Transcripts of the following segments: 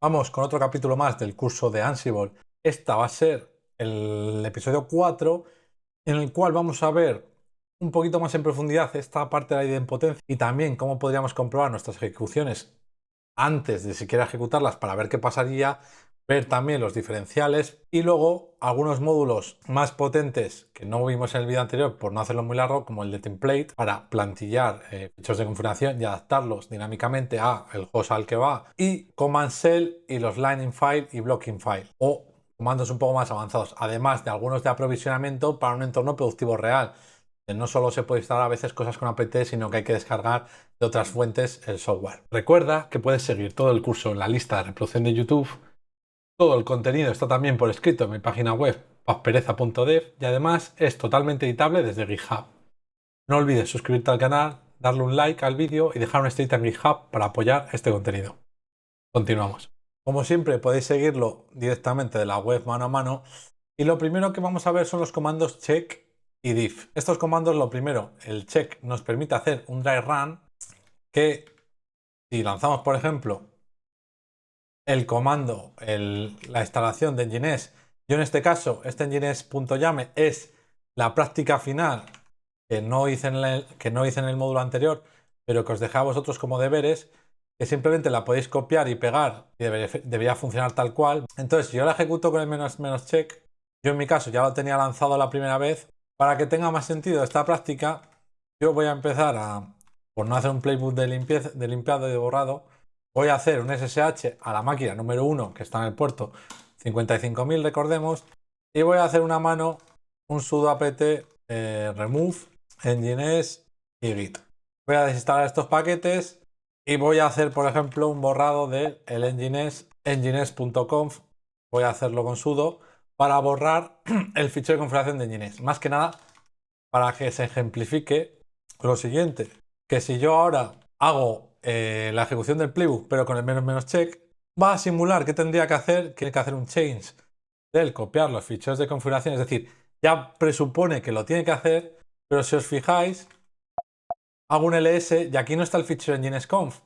Vamos con otro capítulo más del curso de Ansible. Esta va a ser el episodio 4, en el cual vamos a ver un poquito más en profundidad esta parte de la idempotencia y también cómo podríamos comprobar nuestras ejecuciones antes de siquiera ejecutarlas para ver qué pasaría, ver también los diferenciales y luego algunos módulos más potentes que no vimos en el vídeo anterior por no hacerlo muy largo, como el de template, para plantillar ficheros de configuración y adaptarlos dinámicamente a el host al que va, y command shell y los lining file y blocking file, o comandos un poco más avanzados, además de algunos de aprovisionamiento para un entorno productivo real. No solo se puede instalar a veces cosas con apt, sino que hay que descargar de otras fuentes el software. Recuerda que puedes seguir todo el curso en la lista de reproducción de YouTube. Todo el contenido está también por escrito en mi página web pazpereza.dev y además es totalmente editable desde GitHub. No olvides suscribirte al canal, darle un like al vídeo y dejar una estrellita en GitHub para apoyar este contenido. Continuamos. Como siempre podéis seguirlo directamente de la web mano a mano y lo primero que vamos a ver son los comandos check y diff. Estos comandos, lo primero, el check nos permite hacer un dry run que si lanzamos, por ejemplo, el comando, la instalación de Nginx, yo en este caso, este nginx.yame es la práctica final que no hice en el módulo anterior, pero que os dejé a vosotros como deberes, que simplemente la podéis copiar y pegar y debería funcionar tal cual. Entonces, si yo la ejecuto con el menos check, yo en mi caso ya lo tenía lanzado la primera vez. Para que tenga más sentido esta práctica, yo voy a empezar por no hacer un playbook de limpiado y de borrado, voy a hacer un SSH a la máquina número 1 que está en el puerto 55.000, recordemos, y voy a hacer una mano, un sudo apt remove nginx y git. Voy a desinstalar estos paquetes y voy a hacer, por ejemplo, un borrado del nginx.conf. Voy a hacerlo con sudo para borrar el fichero de configuración de Nginx. Más que nada para que se ejemplifique lo siguiente, que si yo ahora hago la ejecución del playbook pero con el menos check, va a simular que tendría que hacer, que hay que hacer un change del copiar los ficheros de configuración, es decir, ya presupone que lo tiene que hacer, pero si os fijáis, hago un ls y aquí no está el fichero nginx.conf,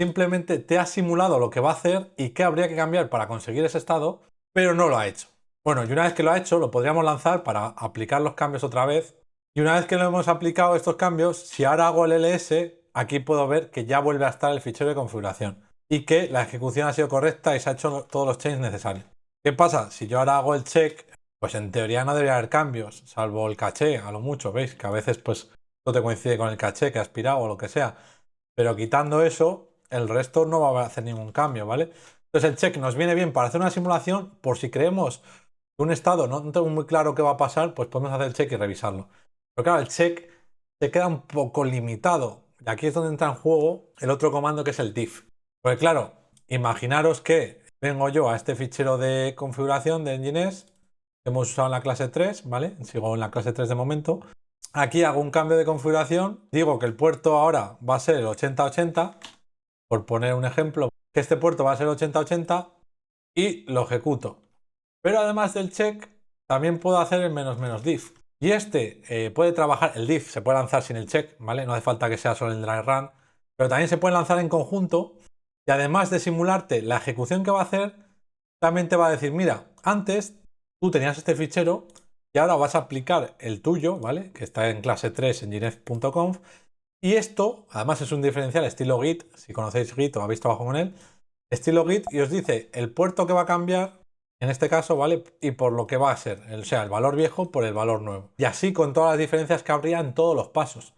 simplemente te ha simulado lo que va a hacer y qué habría que cambiar para conseguir ese estado, pero no lo ha hecho. Bueno, y una vez que lo ha hecho, lo podríamos lanzar para aplicar los cambios otra vez. Y una vez que lo hemos aplicado estos cambios, si ahora hago el ls, aquí puedo ver que ya vuelve a estar el fichero de configuración y que la ejecución ha sido correcta y se ha hecho todos los changes necesarios. ¿Qué pasa? Si yo ahora hago el check, pues en teoría no debería haber cambios, salvo el caché, a lo mucho, ¿veis? Que a veces pues no te coincide con el caché que has aspirado o lo que sea. Pero quitando eso, el resto no va a hacer ningún cambio, ¿vale? Entonces el check nos viene bien para hacer una simulación por si creemos que un estado no tengo muy claro qué va a pasar, pues podemos hacer el check y revisarlo. Pero claro, el check se queda un poco limitado. Y aquí es donde entra en juego el otro comando que es el diff. Porque claro, imaginaros que vengo yo a este fichero de configuración de Nginx que hemos usado en la clase 3, ¿vale? Sigo en la clase 3 de momento. Aquí hago un cambio de configuración, digo que el puerto ahora va a ser el 8080, por poner un ejemplo, que este puerto va a ser 8080 y lo ejecuto. Pero además del check, también puedo hacer el menos diff. Y este puede trabajar, el diff se puede lanzar sin el check, ¿vale? No hace falta que sea solo el dry run, pero también se puede lanzar en conjunto y además de simularte la ejecución que va a hacer, también te va a decir, mira, antes tú tenías este fichero y ahora vas a aplicar el tuyo, ¿vale? Que está en clase 3 en nginx.conf. Y esto, además, es un diferencial estilo Git. Si conocéis Git o habéis trabajado con él, estilo Git, y os dice el puerto que va a cambiar, en este caso, ¿vale? Y por lo que va a ser, o sea, el valor viejo por el valor nuevo. Y así con todas las diferencias que habría en todos los pasos.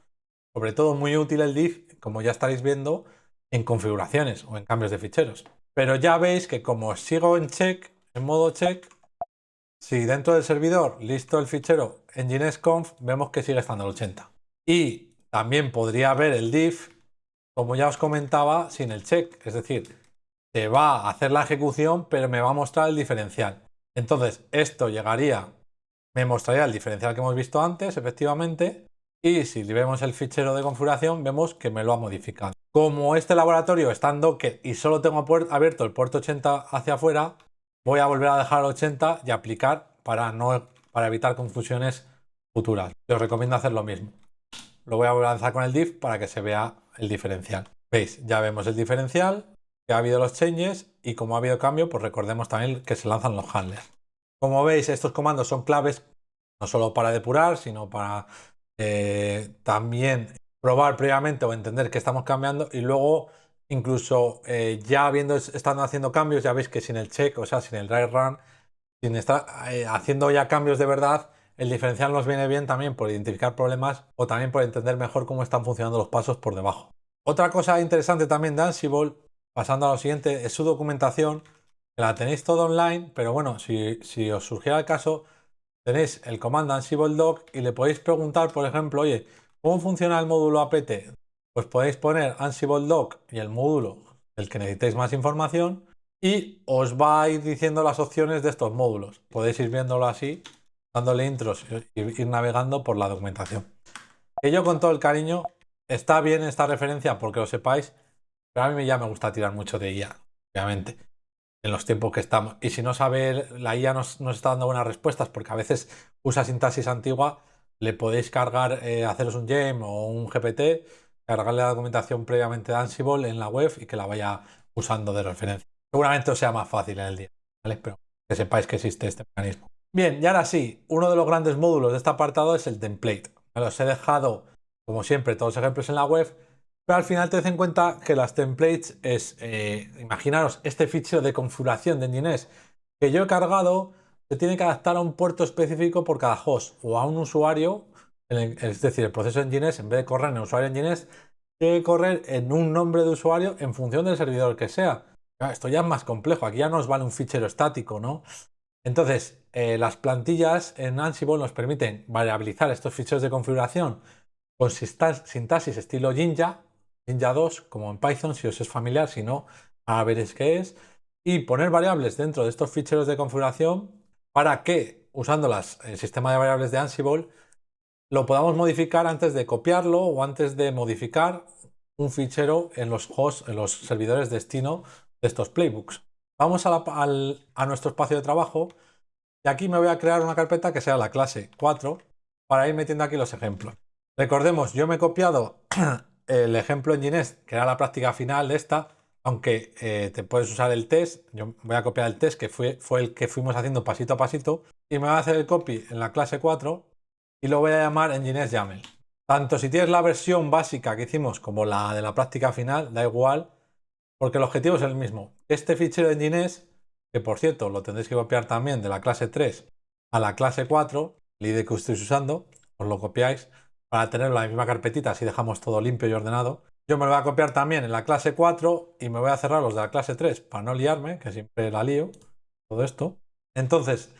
Sobre todo muy útil el diff, como ya estaréis viendo, en configuraciones o en cambios de ficheros. Pero ya veis que como sigo en check, en modo check, si dentro del servidor listo el fichero nginx.conf, vemos que sigue estando el 80. Y también podría ver el diff, como ya os comentaba, sin el check. Es decir, se va a hacer la ejecución, pero me va a mostrar el diferencial. Entonces, esto llegaría, me mostraría el diferencial que hemos visto antes, efectivamente. Y si vemos el fichero de configuración, vemos que me lo ha modificado. Como este laboratorio está en Docker y solo tengo abierto el puerto 80 hacia afuera, voy a volver a dejar el 80 y aplicar para evitar confusiones futuras. Os recomiendo hacer lo mismo. Lo voy a volver a lanzar con el diff para que se vea el diferencial. ¿Veis? Ya vemos el diferencial que ha habido los changes y como ha habido cambio, pues recordemos también que se lanzan los handlers. Como veis, estos comandos son claves no solo para depurar, sino para también probar previamente o entender que estamos cambiando y luego incluso ya estando haciendo cambios, ya veis que sin el check, o sea, sin el dry run, sin estar haciendo ya cambios de verdad, el diferencial nos viene bien también por identificar problemas o también por entender mejor cómo están funcionando los pasos por debajo. Otra cosa interesante también de Ansible, pasando a lo siguiente, es su documentación, que la tenéis todo online, pero bueno, si os surgiera el caso, tenéis el comando Ansible Doc y le podéis preguntar, por ejemplo, oye, ¿cómo funciona el módulo apt? Pues podéis poner Ansible Doc y el módulo del que necesitéis más información y os va a ir diciendo las opciones de estos módulos. Podéis ir viéndolo así, dándole intros y ir navegando por la documentación. Que yo con todo el cariño, está bien esta referencia porque lo sepáis, pero a mí ya me gusta tirar mucho de IA, obviamente, en los tiempos que estamos. Y si no sabe, la IA nos está dando buenas respuestas porque a veces usa sintaxis antigua, le podéis cargar, haceros un gem o un GPT, cargarle la documentación previamente de Ansible en la web y que la vaya usando de referencia. Seguramente os sea más fácil en el día, ¿vale? Pero que sepáis que existe este mecanismo. Bien, y ahora sí, uno de los grandes módulos de este apartado es el template. Os he dejado, como siempre, todos los ejemplos en la web, pero al final tened en cuenta que las templates es, imaginaros, este fichero de configuración de Nginx que yo he cargado, se tiene que adaptar a un puerto específico por cada host o a un usuario, es decir, el proceso de Nginx, en vez de correr en el usuario de Nginx, tiene que correr en un nombre de usuario en función del servidor que sea. Esto ya es más complejo, aquí ya no os vale un fichero estático, ¿no? Entonces, las plantillas en Ansible nos permiten variabilizar estos ficheros de configuración con sintaxis estilo Jinja 2, como en Python, si os es familiar, si no, a veréis qué es, y poner variables dentro de estos ficheros de configuración para que, usando el sistema de variables de Ansible, lo podamos modificar antes de copiarlo o antes de modificar un fichero en los hosts, en los servidores destino de estos playbooks. Vamos a nuestro espacio de trabajo y aquí me voy a crear una carpeta que sea la clase 4 para ir metiendo aquí los ejemplos. Recordemos, yo me he copiado el ejemplo en Nginx, que era la práctica final de esta, aunque te puedes usar el test. Yo voy a copiar el test, que fue el que fuimos haciendo pasito a pasito, y me voy a hacer el copy en la clase 4 y lo voy a llamar Nginx YAML. Tanto si tienes la versión básica que hicimos como la de la práctica final, da igual, porque el objetivo es el mismo. Este fichero de Nginx, que por cierto lo tendréis que copiar también de la clase 3 a la clase 4, el IDE que estéis usando, os lo copiáis para tenerlo en la misma carpetita, así dejamos todo limpio y ordenado. Yo me lo voy a copiar también en la clase 4 y me voy a cerrar los de la clase 3 para no liarme, que siempre la lío, todo esto. Entonces,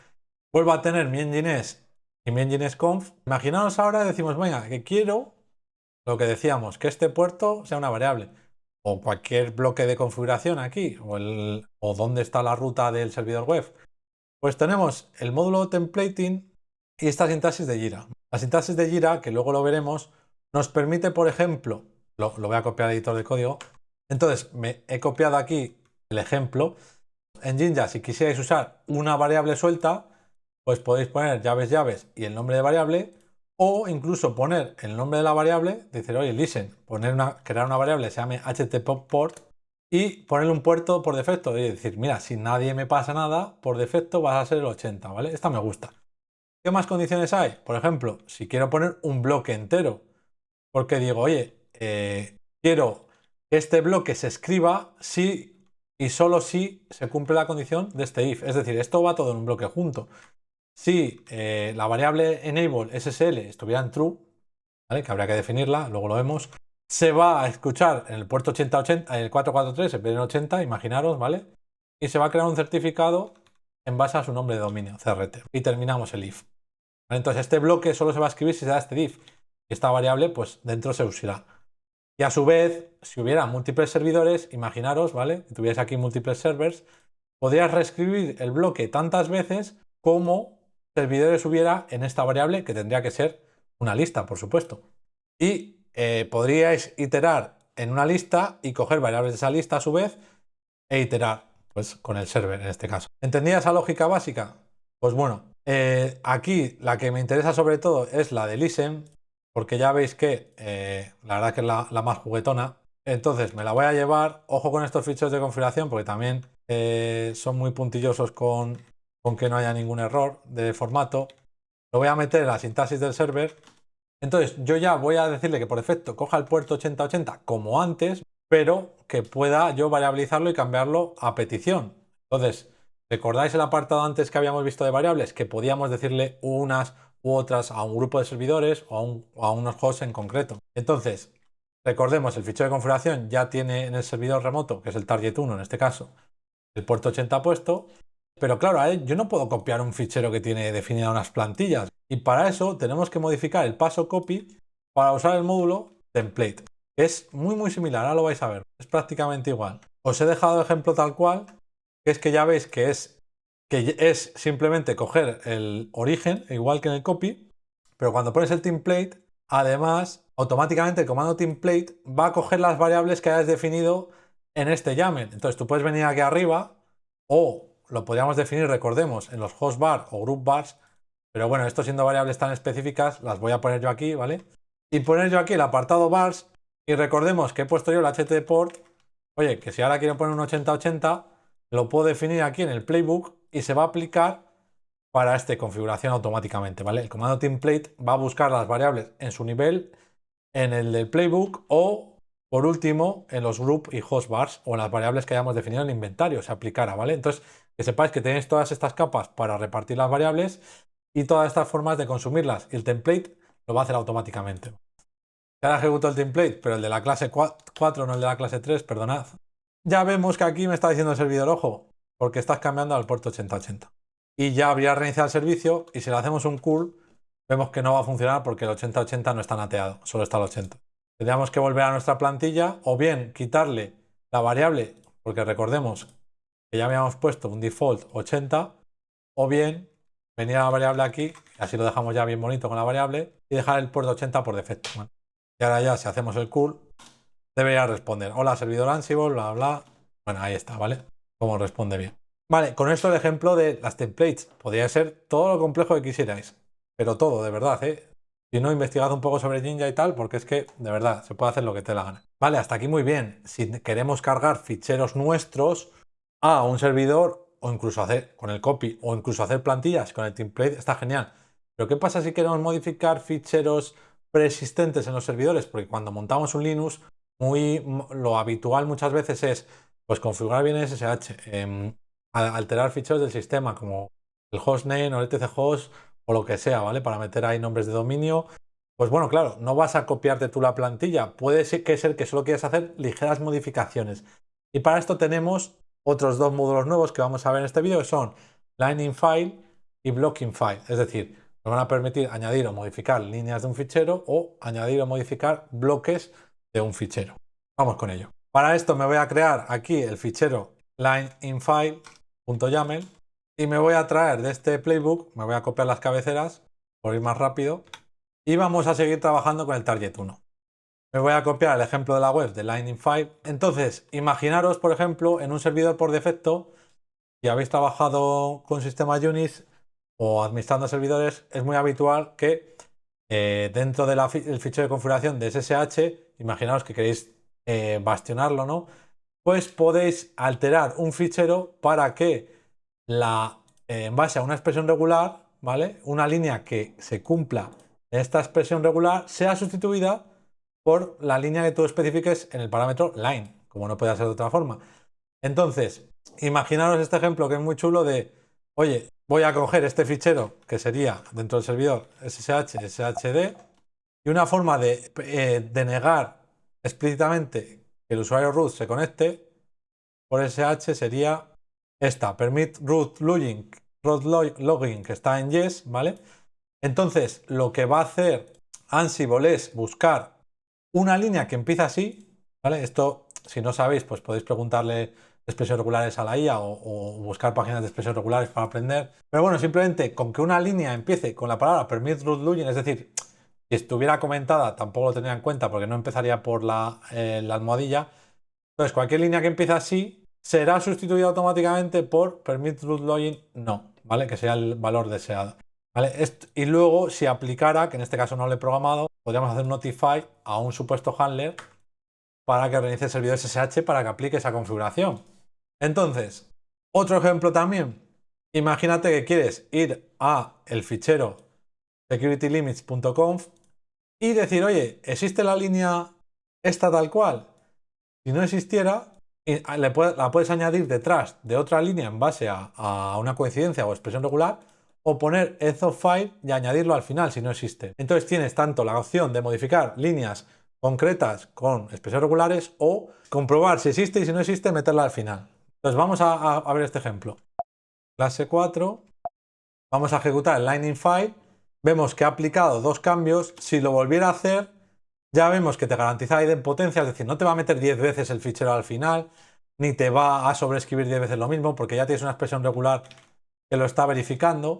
vuelvo a tener mi Nginx y mi Nginx.conf. Imaginaos ahora, decimos, venga, que quiero lo que decíamos, que este puerto sea una variable o cualquier bloque de configuración aquí o dónde está la ruta del servidor web. Pues tenemos el módulo templating y esta sintaxis de Jira. La sintaxis de Jira, que luego lo veremos, nos permite, por ejemplo, lo voy a copiar al editor de código. Entonces, me he copiado aquí el ejemplo. En Jinja, si quisierais usar una variable suelta, pues podéis poner llaves y el nombre de variable, o incluso poner el nombre de la variable, decir, oye, listen, crear una variable que se llame htport y ponerle un puerto por defecto, y decir, mira, si nadie me pasa nada, por defecto vas a ser el 80, ¿vale? Esta me gusta. ¿Qué más condiciones hay? Por ejemplo, si quiero poner un bloque entero, porque digo, oye, quiero que este bloque se escriba si y solo si se cumple la condición de este if. Es decir, esto va todo en un bloque junto. Si la variable enable SSL estuviera en true, ¿vale? Que habría que definirla, luego lo vemos, se va a escuchar en el puerto 8080, el 443 en vez de 80, imaginaros, ¿vale? Y se va a crear un certificado en base a su nombre de dominio, CRT. Y terminamos el if. ¿Vale? Entonces este bloque solo se va a escribir si se da este if. Y esta variable, pues dentro se usará. Y a su vez, si hubiera múltiples servidores, imaginaros, ¿vale? Si tuvierais aquí múltiples servers, podrías reescribir el bloque tantas veces como servidores hubiera en esta variable, que tendría que ser una lista, por supuesto. Y podríais iterar en una lista y coger variables de esa lista a su vez e iterar, pues con el server en este caso. ¿Entendía esa lógica básica? Pues bueno, aquí la que me interesa sobre todo es la de listen, porque ya veis que la verdad que es la más juguetona. Entonces me la voy a llevar, ojo con estos ficheros de configuración, porque también son muy puntillosos con que no haya ningún error de formato. Lo voy a meter en la sintaxis del server. Entonces yo ya voy a decirle que por defecto coja el puerto 8080 como antes, pero que pueda yo variabilizarlo y cambiarlo a petición. Entonces, ¿recordáis el apartado antes que habíamos visto de variables? Que podíamos decirle unas u otras a un grupo de servidores o a unos hosts en concreto. Entonces, recordemos, el fichero de configuración ya tiene en el servidor remoto, que es el target 1 en este caso, el puerto 80 puesto. Pero claro, yo no puedo copiar un fichero que tiene definidas unas plantillas. Y para eso tenemos que modificar el paso copy para usar el módulo template. Es muy similar, ahora lo vais a ver. Es prácticamente igual. Os he dejado el ejemplo tal cual, que es que ya veis que es simplemente coger el origen, igual que en el copy, pero cuando pones el template, además, automáticamente el comando template va a coger las variables que hayas definido en este YAML. Entonces tú puedes venir aquí arriba o lo podríamos definir, recordemos, en los host bar o group bars, pero bueno, esto siendo variables tan específicas, las voy a poner yo aquí, ¿vale? Y poner yo aquí el apartado bars y recordemos que he puesto yo el htport, oye, que si ahora quiero poner un 8080, lo puedo definir aquí en el playbook y se va a aplicar para esta configuración automáticamente, ¿vale? El comando template va a buscar las variables en su nivel, en el del playbook o, por último, en los group y host bars o en las variables que hayamos definido en el inventario, se aplicará, ¿vale? Entonces, que sepáis que tenéis todas estas capas para repartir las variables y todas estas formas de consumirlas. Y el template lo va a hacer automáticamente. Ya ejecuto el template, pero el de la clase 4, no el de la clase 3, perdonad. Ya vemos que aquí me está diciendo el servidor, ojo, porque estás cambiando al puerto 8080. Y ya habría reiniciado el servicio y si le hacemos un curl, vemos que no va a funcionar porque el 8080 no está nateado, solo está el 80. Tendríamos que volver a nuestra plantilla o bien quitarle la variable, porque recordemos que ya habíamos puesto un default 80, o bien venir a la variable aquí, así lo dejamos ya bien bonito con la variable, y dejar el puerto 80 por defecto. Bueno, y ahora ya si hacemos el curl, debería responder, hola servidor Ansible, bla bla. Bueno, ahí está, ¿vale? Como responde bien. Vale, con esto el ejemplo de las templates. Podría ser todo lo complejo que quisierais. Pero todo, de verdad, ¿eh? Si no, investigad un poco sobre Jinja y tal, porque es que, de verdad, se puede hacer lo que te la gana. Vale, hasta aquí muy bien. Si queremos cargar ficheros nuestros a un servidor, o incluso hacer con el copy, o incluso hacer plantillas con el template, está genial. Pero ¿qué pasa si queremos modificar ficheros preexistentes en los servidores? Porque cuando montamos un Linux, lo habitual muchas veces es pues configurar bien SSH, alterar ficheros del sistema como el hostname o el etc host o lo que sea, ¿vale? Para meter ahí nombres de dominio. Pues bueno, claro, no vas a copiarte tú la plantilla. Puede ser que solo quieras hacer ligeras modificaciones. Y para esto tenemos otros dos módulos nuevos que vamos a ver en este vídeo, que son Line File y Blocking File. Es decir, nos van a permitir añadir o modificar líneas de un fichero o añadir o modificar bloques de un fichero. Vamos con ello. Para esto me voy a crear aquí el fichero lineinfile.yaml y me voy a traer de este playbook, me voy a copiar las cabeceras por ir más rápido y vamos a seguir trabajando con el target 1. Me voy a copiar el ejemplo de la web de lineinfile. Entonces, imaginaros, por ejemplo, en un servidor por defecto, si habéis trabajado con sistemas Unix o administrando servidores, es muy habitual que dentro del fichero de configuración de SSH, imaginaos que queréis bastionarlo, ¿no? Pues podéis alterar un fichero para que en base a una expresión regular, ¿vale? Una línea que se cumpla en esta expresión regular sea sustituida por la línea que tú especifiques en el parámetro line, como no puede ser de otra forma. Entonces, imaginaros este ejemplo que es muy chulo de, oye, voy a coger este fichero que sería dentro del servidor SSH, SHD, y una forma de denegar explícitamente que el usuario root se conecte por SSH sería esta, permit root login, que está en yes, ¿vale? Entonces, lo que va a hacer Ansible es buscar una línea que empieza así, ¿vale? Esto, si no sabéis, pues podéis preguntarle expresiones regulares a la IA o buscar páginas de expresiones regulares para aprender. Pero bueno, simplemente con que una línea empiece con la palabra permit root login, es decir, si estuviera comentada tampoco lo tendría en cuenta porque no empezaría por la almohadilla. Entonces, cualquier línea que empiece así será sustituida automáticamente por permit root login no, ¿vale? Que sea el valor deseado. ¿Vale? Y luego, si aplicara, que en este caso no lo he programado, podríamos hacer notify a un supuesto handler para que reinicie el servidor SSH para que aplique esa configuración. Entonces, otro ejemplo también. Imagínate que quieres ir a el fichero securitylimits.conf y decir, oye, ¿existe la línea esta tal cual? Si no existiera, la puedes añadir detrás de otra línea en base a una coincidencia o expresión regular, o poner end of file y añadirlo al final si no existe. Entonces tienes tanto la opción de modificar líneas concretas con expresiones regulares o comprobar si existe y si no existe meterla al final. Entonces vamos a ver este ejemplo. Clase 4, vamos a ejecutar el line in file, vemos que ha aplicado dos cambios. Si lo volviera a hacer, ya vemos que te garantiza idempotencia, es decir, no te va a meter 10 veces el fichero al final, ni te va a sobreescribir 10 veces lo mismo, porque ya tienes una expresión regular que lo está verificando.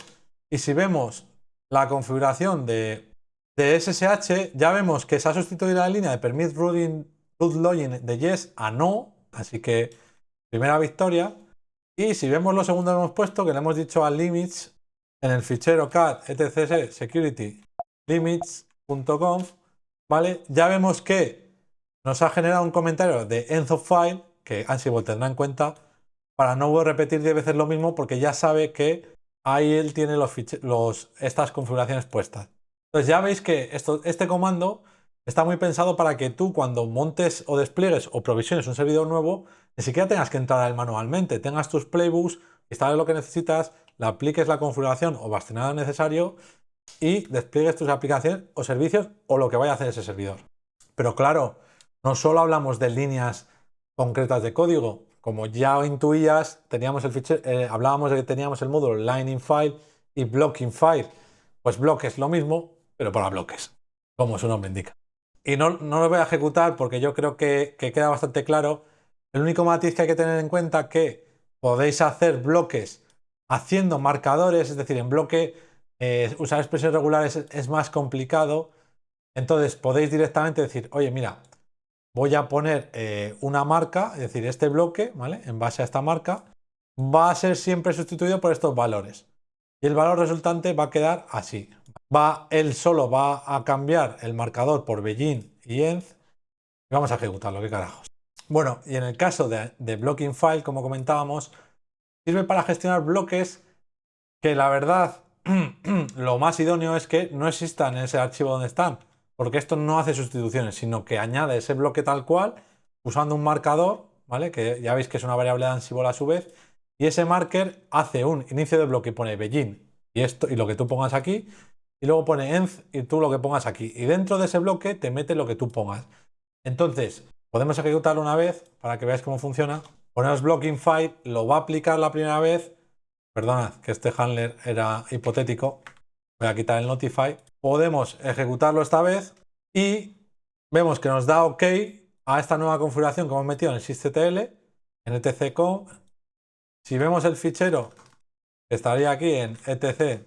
Y si vemos la configuración de SSH, ya vemos que se ha sustituido la línea de permit root login de yes a no, así que primera victoria. Y si vemos lo segundo que hemos puesto, que le hemos dicho a limits en el fichero cat etc security limits.conf, ¿vale? Ya vemos que nos ha generado un comentario de end of file que Ansible tendrá en cuenta para no repetir 10 veces lo mismo, porque ya sabe que ahí él tiene estas configuraciones puestas. Entonces ya veis que este comando está muy pensado para que tú, cuando montes o despliegues o provisiones un servidor nuevo, ni siquiera tengas que entrar a él manualmente, tengas tus playbooks, instales lo que necesitas, le apliques la configuración o bastionado necesario y despliegues tus aplicaciones o servicios o lo que vaya a hacer ese servidor. Pero claro, no solo hablamos de líneas concretas de código. Como ya intuías, teníamos el fichero, hablábamos de que teníamos el módulo line in file y block in file. Pues block es lo mismo, pero para bloques, como su nombre indica. Y no lo voy a ejecutar porque yo creo que queda bastante claro. El único matiz que hay que tener en cuenta es que podéis hacer bloques haciendo marcadores, es decir, en bloque usar expresiones regulares es más complicado. Entonces podéis directamente decir, oye, mira, voy a poner una marca, es decir, este bloque, ¿vale? En base a esta marca, va a ser siempre sustituido por estos valores. Y el valor resultante va a quedar así. Él solo va a cambiar el marcador por begin y end. Y vamos a ejecutarlo, qué carajos. Bueno, y en el caso de blocking file, como comentábamos, sirve para gestionar bloques que la verdad lo más idóneo es que no existan en ese archivo donde están, porque esto no hace sustituciones, sino que añade ese bloque tal cual usando un marcador, ¿vale? Que ya veis que es una variable de Ansible a su vez, y ese marker hace un inicio de bloque y pone begin y lo que tú pongas aquí, y luego pone end y tú lo que pongas aquí, y dentro de ese bloque te mete lo que tú pongas. Entonces, podemos ejecutarlo una vez para que veáis cómo funciona. Ponemos blocking file, lo va a aplicar la primera vez. Perdonad, que este handler era hipotético. Voy a quitar el notify. Podemos ejecutarlo esta vez y vemos que nos da OK a esta nueva configuración que hemos metido en el sysctl, en etc.conf. Si vemos el fichero, que estaría aquí en etc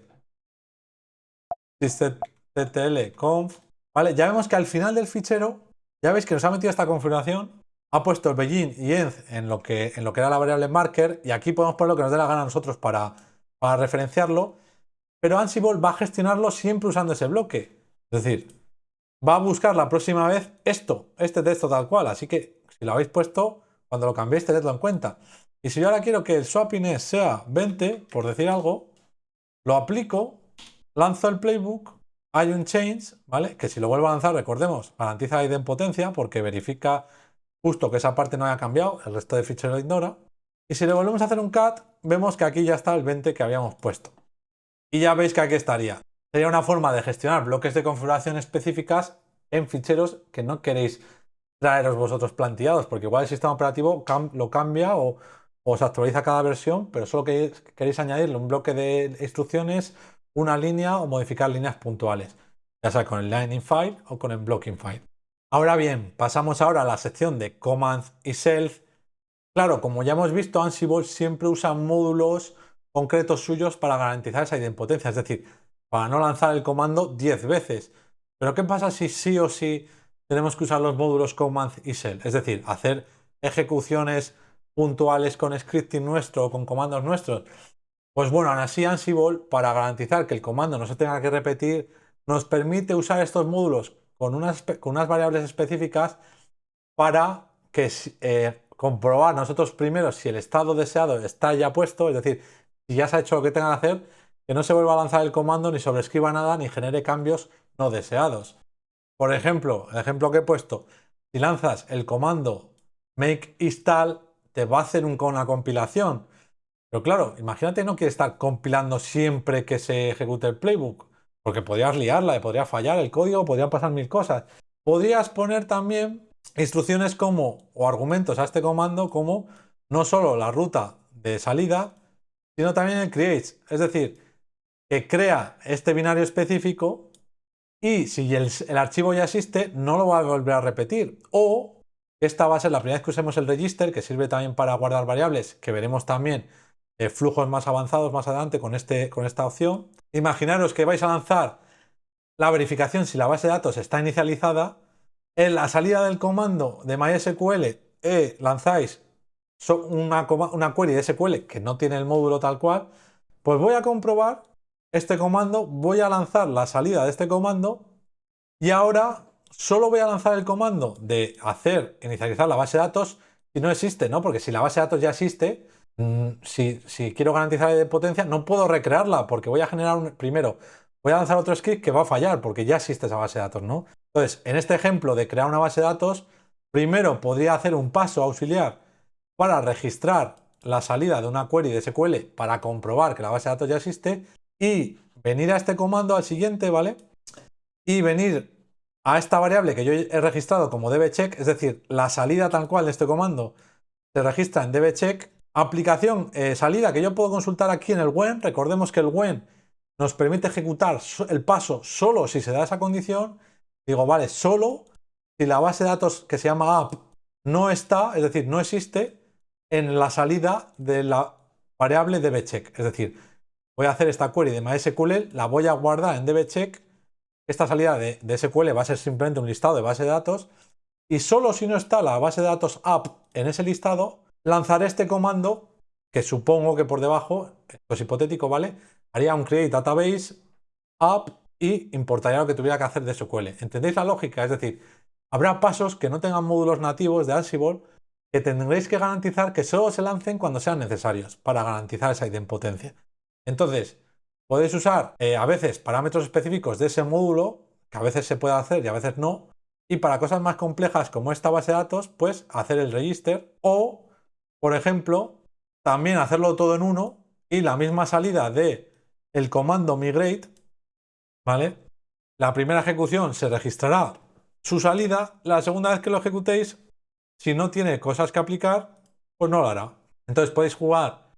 sysctl.conf, ¿vale? Ya vemos que al final del fichero, ya veis que nos ha metido esta configuración, ha puesto el begin y end en lo que era la variable marker, y aquí podemos poner lo que nos dé la gana a nosotros para referenciarlo, pero Ansible va a gestionarlo siempre usando ese bloque. Es decir, va a buscar la próxima vez este texto tal cual, así que si lo habéis puesto, cuando lo cambiéis tenedlo en cuenta. Y si yo ahora quiero que el swappiness sea 20, por decir algo, lo aplico, lanzo el playbook, hay un change, ¿vale? Que si lo vuelvo a lanzar, recordemos, garantiza la idempotencia porque verifica justo que esa parte no haya cambiado, el resto del fichero lo ignora. Y si le volvemos a hacer un cat, vemos que aquí ya está el 20 que habíamos puesto. Y ya veis que aquí estaría. Sería una forma de gestionar bloques de configuración específicas en ficheros que no queréis traeros vosotros planteados, porque igual el sistema operativo lo cambia o se actualiza cada versión, pero solo queréis añadirle un bloque de instrucciones, una línea o modificar líneas puntuales, ya sea con el line in file o con el blocking file. Ahora bien, pasamos ahora a la sección de commands y self. Claro, como ya hemos visto, Ansible siempre usa módulos concretos suyos para garantizar esa idempotencia, es decir, para no lanzar el comando 10 veces. Pero ¿qué pasa si sí o sí tenemos que usar los módulos command y shell? Es decir, hacer ejecuciones puntuales con scripting nuestro o con comandos nuestros. Pues bueno, aún así Ansible, para garantizar que el comando no se tenga que repetir, nos permite usar estos módulos con unas variables específicas para que comprobar nosotros primero si el estado deseado está ya puesto, es decir, si ya se ha hecho lo que tenga que hacer, que no se vuelva a lanzar el comando, ni sobrescriba nada, ni genere cambios no deseados. Por ejemplo, el ejemplo que he puesto, si lanzas el comando make install, te va a hacer una compilación. Pero claro, imagínate no quieres estar compilando siempre que se ejecute el playbook, porque podrías liarla, podría fallar el código, podrían pasar mil cosas. Podrías poner también instrucciones como, o argumentos a este comando como no solo la ruta de salida, sino también el creates. Es decir, que crea este binario específico y si el archivo ya existe, no lo va a volver a repetir. O esta va a ser la primera vez que usemos el register, que sirve también para guardar variables, que veremos también flujos más avanzados más adelante con esta opción. Imaginaros que vais a lanzar la verificación si la base de datos está inicializada. En la salida del comando de MySQL lanzáis una query de SQL que no tiene el módulo tal cual, pues voy a comprobar este comando, voy a lanzar la salida de este comando y ahora solo voy a lanzar el comando de inicializar la base de datos si no existe, ¿no? Porque si la base de datos ya existe, si quiero garantizar la potencia, no puedo recrearla porque voy a generar primero, voy a lanzar otro script que va a fallar porque ya existe esa base de datos, ¿no? Entonces, en este ejemplo de crear una base de datos, primero podría hacer un paso auxiliar para registrar la salida de una query de SQL para comprobar que la base de datos ya existe y venir a este comando al siguiente, ¿vale? Y venir a esta variable que yo he registrado como dbcheck, es decir, la salida tal cual de este comando se registra en dbcheck. Aplicación salida que yo puedo consultar aquí en el when. Recordemos que el when nos permite ejecutar el paso solo si se da esa condición. Digo, vale, solo si la base de datos que se llama app no está, es decir, no existe en la salida de la variable dbcheck. Es decir, voy a hacer esta query de MySQL, la voy a guardar en dbcheck. Esta salida de SQL va a ser simplemente un listado de base de datos y solo si no está la base de datos app en ese listado, lanzaré este comando que supongo que por debajo, esto es hipotético, ¿vale? Haría un create database app y importaría lo que tuviera que hacer de SQL. ¿Entendéis la lógica? Es decir, habrá pasos que no tengan módulos nativos de Ansible que tendréis que garantizar que solo se lancen cuando sean necesarios para garantizar esa idempotencia. Entonces, podéis usar a veces parámetros específicos de ese módulo, que a veces se puede hacer y a veces no, y para cosas más complejas como esta base de datos, pues hacer el register o, por ejemplo, también hacerlo todo en uno y la misma salida de el comando migrate, ¿vale? La primera ejecución se registrará su salida, la segunda vez que lo ejecutéis, si no tiene cosas que aplicar, pues no lo hará. Entonces podéis jugar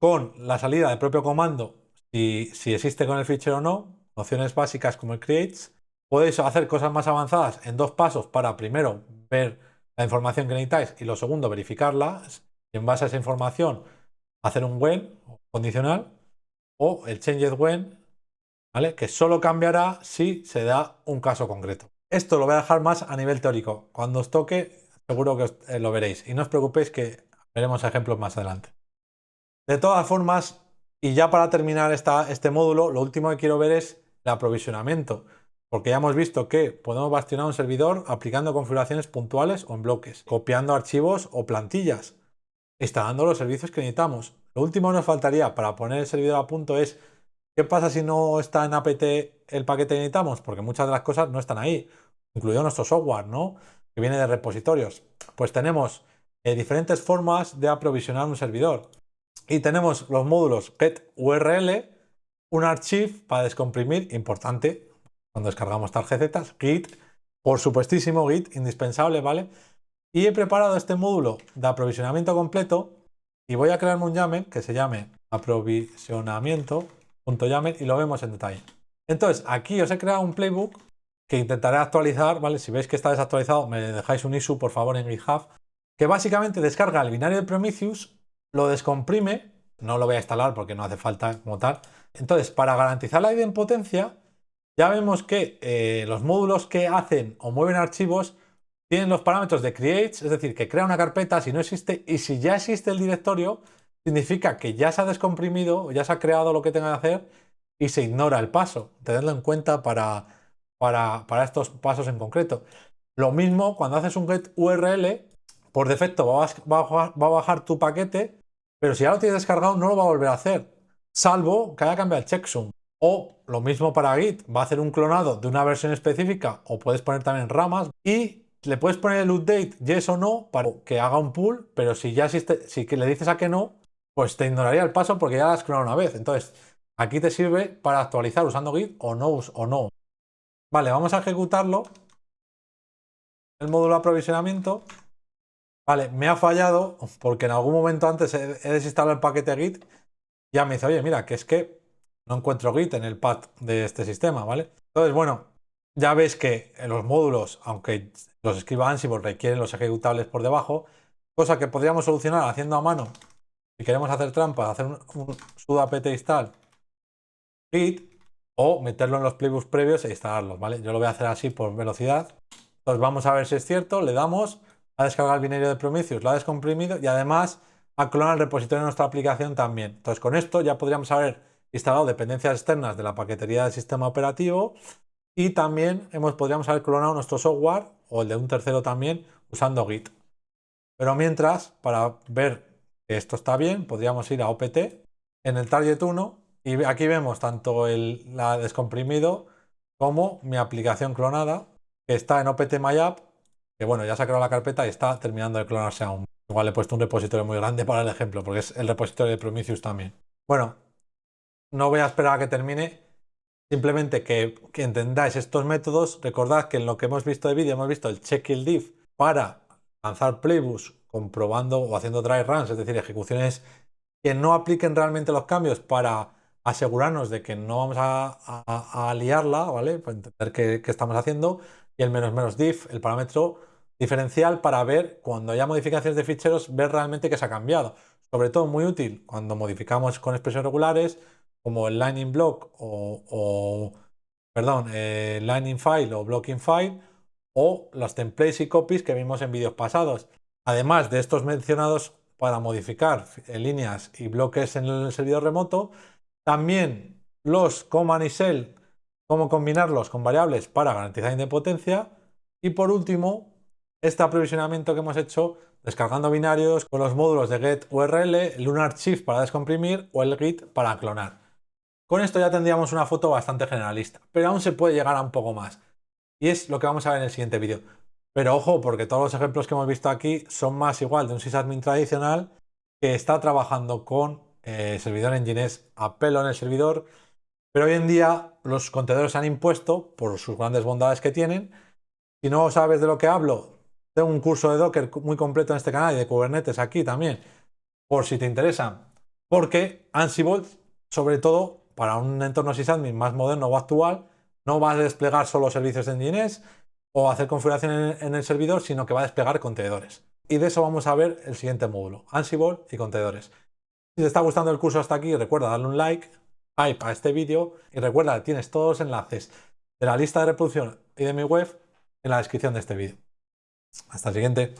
con la salida del propio comando si existe con el fichero o no, opciones básicas como el creates. Podéis hacer cosas más avanzadas en dos pasos para primero ver la información que necesitáis y lo segundo verificarla y en base a esa información hacer un when condicional o el changed when, ¿vale? Que solo cambiará si se da un caso concreto. Esto lo voy a dejar más a nivel teórico. Cuando os toque seguro que lo veréis y no os preocupéis que veremos ejemplos más adelante. De todas formas, y ya para terminar este módulo, lo último que quiero ver es el aprovisionamiento, porque ya hemos visto que podemos bastionar un servidor aplicando configuraciones puntuales o en bloques, copiando archivos o plantillas, instalando los servicios que necesitamos. Lo último que nos faltaría para poner el servidor a punto es ¿qué pasa si no está en apt el paquete que necesitamos? Porque muchas de las cosas no están ahí, incluido nuestro software, ¿no? Que viene de repositorios. Pues tenemos diferentes formas de aprovisionar un servidor. Y tenemos los módulos getURL, un archivo para descomprimir, importante, cuando descargamos tarjetas, Git, por supuestísimo Git, indispensable, ¿vale? Y he preparado este módulo de aprovisionamiento completo y voy a crearme un YAML que se llame aprovisionamiento.yaml y lo vemos en detalle. Entonces, aquí os he creado un playbook que intentaré actualizar, ¿vale? Si veis que está desactualizado, me dejáis un issue, por favor, en GitHub, que básicamente descarga el binario de Prometheus, lo descomprime, no lo voy a instalar porque no hace falta como tal. Entonces, para garantizar la idempotencia, ya vemos que los módulos que hacen o mueven archivos tienen los parámetros de creates, es decir, que crea una carpeta si no existe, y si ya existe el directorio, significa que ya se ha descomprimido, ya se ha creado lo que tenga que hacer y se ignora el paso. Tenedlo en cuenta para estos pasos en concreto. Lo mismo cuando haces un get URL, por defecto va a bajar tu paquete, pero si ya lo tienes descargado no lo va a volver a hacer, salvo que haya cambiado el checksum. O lo mismo para Git, va a hacer un clonado de una versión específica, o puedes poner también ramas y le puedes poner el update yes o no para que haga un pull, pero si ya existe, si le dices a que no, pues te ignoraría el paso porque ya lo has clonado una vez. Entonces, aquí te sirve para actualizar usando Git o no. Vale, vamos a ejecutarlo. El módulo de aprovisionamiento. Vale, me ha fallado porque en algún momento antes he desinstalado el paquete Git. Ya me dice, oye, mira, que es que no encuentro Git en el path de este sistema, ¿vale? Entonces, bueno, ya veis que en los módulos, aunque los escriba Ansible, requieren los ejecutables por debajo, cosa que podríamos solucionar haciendo a mano. Si queremos hacer trampa, hacer un sudo apt install Git o meterlo en los playbooks previos e instalarlos, ¿vale? Yo lo voy a hacer así por velocidad. Entonces vamos a ver si es cierto, le damos a descargar el binario de Prometheus, lo ha descomprimido y además a clonar el repositorio de nuestra aplicación también. Entonces con esto ya podríamos haber instalado dependencias externas de la paquetería del sistema operativo y también podríamos haber clonado nuestro software o el de un tercero también usando Git. Pero mientras, para ver que esto está bien, podríamos ir a OPT en el target 1 y aquí vemos tanto la descomprimido como mi aplicación clonada que está en opt-myapp, que bueno, ya se ha creado la carpeta y está terminando de clonarse aún. Igual he puesto un repositorio muy grande para el ejemplo, porque es el repositorio de Prometheus también. Bueno, no voy a esperar a que termine, simplemente que entendáis estos métodos. Recordad que en lo que hemos visto de vídeo hemos visto el check-kill-diff para lanzar playbooks comprobando o haciendo dry runs, es decir, ejecuciones que no apliquen realmente los cambios para asegurarnos de que no vamos a liarla, ¿vale? Para entender qué estamos haciendo. Y el menos diff, el parámetro diferencial para ver cuando haya modificaciones de ficheros, ver realmente qué se ha cambiado. Sobre todo muy útil cuando modificamos con expresiones regulares, como el line block perdón, line file o blocking file, o los templates y copies que vimos en vídeos pasados. Además de estos mencionados para modificar líneas y bloques en el servidor remoto, también los command y shell, cómo combinarlos con variables para garantizar independencia. Y por último, este aprovisionamiento que hemos hecho descargando binarios con los módulos de get URL, el lunarchief para descomprimir o el git para clonar. Con esto ya tendríamos una foto bastante generalista, pero aún se puede llegar a un poco más. Y es lo que vamos a ver en el siguiente vídeo. Pero ojo, porque todos los ejemplos que hemos visto aquí son más igual de un sysadmin tradicional que está trabajando con servidor Nginx a pelo en el servidor, pero hoy en día los contenedores se han impuesto por sus grandes bondades que tienen. Si no sabes de lo que hablo, tengo un curso de Docker muy completo en este canal y de Kubernetes aquí también, por si te interesa, porque Ansible, sobre todo para un entorno sysadmin más moderno o actual, no va a desplegar solo servicios de Nginx o hacer configuración en el servidor, sino que va a desplegar contenedores. Y de eso vamos a ver el siguiente módulo, Ansible y contenedores. Si te está gustando el curso hasta aquí, recuerda darle un like, hype a este vídeo y recuerda, tienes todos los enlaces de la lista de reproducción y de mi web en la descripción de este vídeo. Hasta el siguiente.